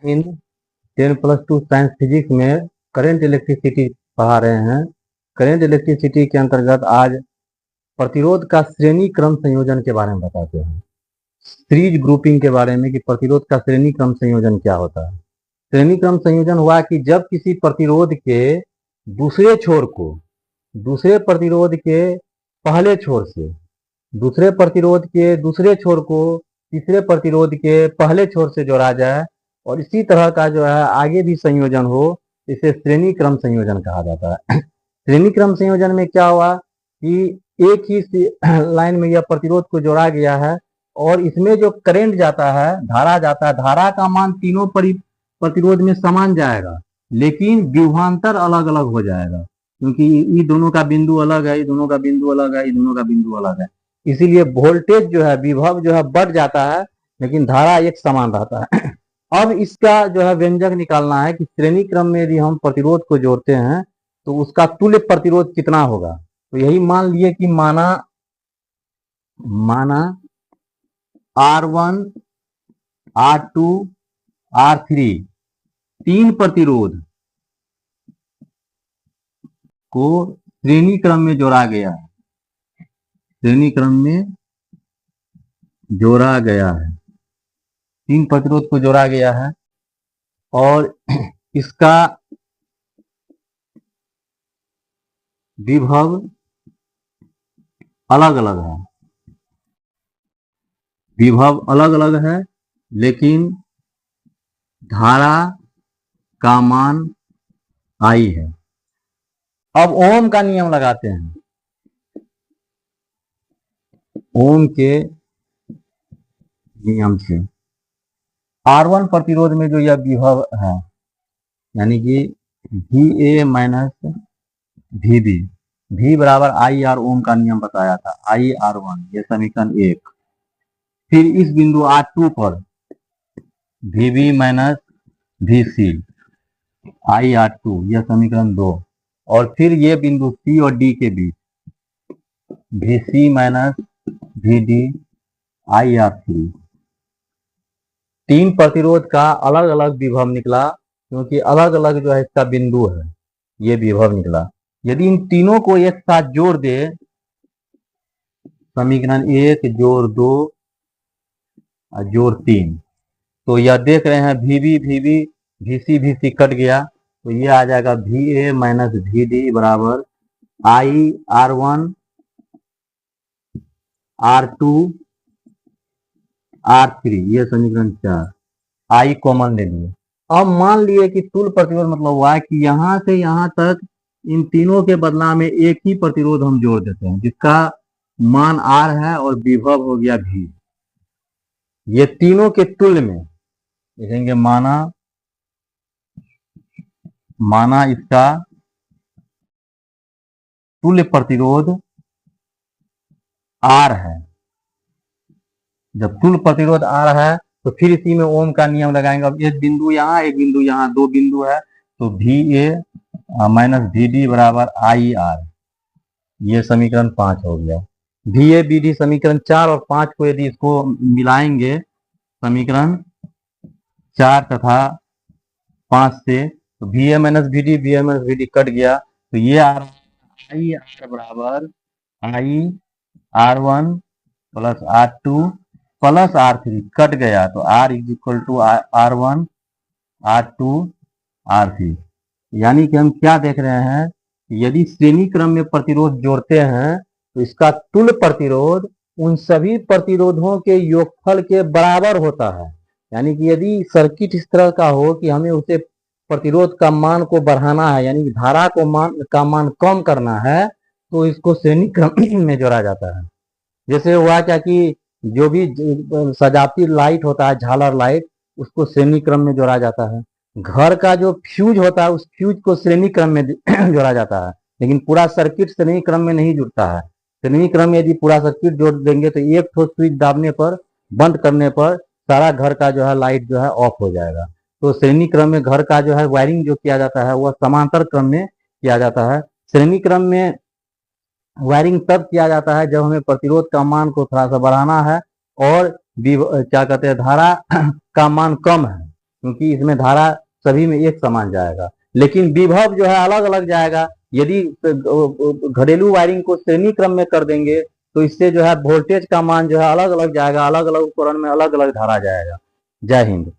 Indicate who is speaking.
Speaker 1: इन 10+2 science physics में current electricity पढ़ा रहे हैं। करंट इलेक्ट्रिसिटी के अंतर्गत आज प्रतिरोध का श्रेणी क्रम संयोजन के बारे में बताते हैं। सीरीज ग्रुपिंग के बारे में कि प्रतिरोध का श्रेणी क्रम संयोजन क्या होता है। श्रेणी क्रम संयोजन हुआ कि जब किसी प्रतिरोध के दूसरे छोर को दूसरे प्रतिरोध के पहले छोर से, दूसरे प्रतिरोध के दूसरे छोर को तीसरे प्रतिरोध के पहले छोर से जोड़ा जाए और इसी तरह का जो है आगे भी संयोजन हो, इसे श्रेणी क्रम संयोजन कहा जाता है। श्रेणी क्रम संयोजन में क्या हुआ कि एक ही लाइन में यह प्रतिरोध को जोड़ा गया है और इसमें जो करंट जाता है, धारा जाता है, धारा का मान तीनों प्रतिरोध में समान जाएगा, लेकिन विभवांतर अलग अलग हो जाएगा, क्योंकि ये दोनों का बिंदु अलग है, ये दोनों का बिंदु अलग है, ये दोनों का बिंदु अलग है। इसीलिए वोल्टेज जो है, विभव जो है बढ़ जाता है, लेकिन धारा एक समान रहता है। अब इसका जो है व्यंजक निकालना है कि श्रेणी क्रम में यदि हम प्रतिरोध को जोड़ते हैं तो उसका तुल्य प्रतिरोध कितना होगा। तो यही मान लिए कि माना R1, R2, R3 तीन प्रतिरोध को श्रेणी क्रम में जोड़ा गया है, श्रेणी क्रम में जोड़ा गया है, तीन प्रतिरोध को जोड़ा गया है और इसका विभव अलग अलग है, विभव अलग अलग है, लेकिन धारा का मान I है। अब ओम का नियम लगाते हैं। ओम के नियम से R1 प्रतिरोध में जो यह विभव है, यानी कि VA माइनस VB, V बराबर IR, ओम का नियम बताया था, IR1, ये समीकरण 1। फिर इस बिंदु R2 पर VB माइनस VC, IR2, यह समीकरण 2। और फिर ये बिंदु C और D के बीच VC माइनस VD, IR3। तीन प्रतिरोध का अलग अलग विभव निकला, क्योंकि अलग अलग जो है इसका बिंदु है, ये विभव निकला। यदि इन तीनों को एक साथ जोड़ दे, समीकरण 1 जोड़ 2 और जोड़ 3, तो यह देख रहे हैं VB VC कट गया, तो ये आ जाएगा VA माइनस VD बराबर IR1 R2 R3, ये समीकरण 4। I कॉमन ले लिए। अब मान लिए कि तुल्य प्रतिरोध मतलब हुआ कि यहां से यहां तक इन तीनों के बदला में एक ही प्रतिरोध हम जोड़ देते हैं, जिसका मान R है और विभव हो गया V। ये तीनों के तुल्य में लिखेंगे, माना इसका तुल्य प्रतिरोध R है। जब तुल्य प्रतिरोध R है तो फिर इसी में ओम का नियम लगाएंगे। अब एक बिंदु यहाँ, एक बिंदु यहाँ, दो बिंदु है, तो VA माइनस VD बराबर IR, ये समीकरण 5 हो गया। VA BD समीकरण 4 और 5 को यदि इसको मिलाएंगे समीकरण 4 तथा 5 से, तो VA माइनस VD कट गया, तो ये आ रहा है IR बराबर IR1 plus R2 plus R3, cut गया, तो R is equal to R1 R2 R3। यानी कि हम क्या देख रहे हैं, यदि श्रेणी क्रम में प्रतिरोध जोड़ते हैं तो इसका तुल्य प्रतिरोध उन सभी प्रतिरोधों के योगफल के बराबर होता है। यानी कि यदि सर्किट इस तरह का हो कि हमें उसे प्रतिरोध का मान को बढ़ाना है, यानी कि धारा का मान कम करना है, तो इसको श्रेणी क्रम में जोड़ा जाता है। जैसे हुआ क्या कि जो भी सजावटी लाइट होता है, झालर लाइट, उसको श्रेणी क्रम में जोड़ा जाता है। घर का जो फ्यूज होता है, उस फ्यूज को श्रेणी क्रम में जोड़ा जाता है, लेकिन पूरा सर्किट श्रेणी क्रम में नहीं जुड़ता है। श्रेणी क्रम में यदि पूरा सर्किट जोड़ देंगे तो एक ठोस स्विच दाबने पर, बंद करने पर सारा घर का जो है लाइट जो है ऑफ हो जाएगा। तो श्रेणी क्रम में घर का जो है वायरिंग जो किया जाता है वह समांतर क्रम में किया जाता है। श्रेणी क्रम में वायरिंग तब किया जाता है जब हमें प्रतिरोध का मान को थोड़ा सा बढ़ाना है और क्या कहते हैं, धारा का मान कम है, क्योंकि इसमें धारा सभी में एक समान जाएगा, लेकिन विभव जो है अलग अलग जाएगा। यदि घरेलू वायरिंग को श्रेणी क्रम में कर देंगे तो इससे जो है वोल्टेज का मान जो है अलग अलग जाएगा, अलग अलग उपकरण में अलग अलग धारा जाएगा। जय हिंद।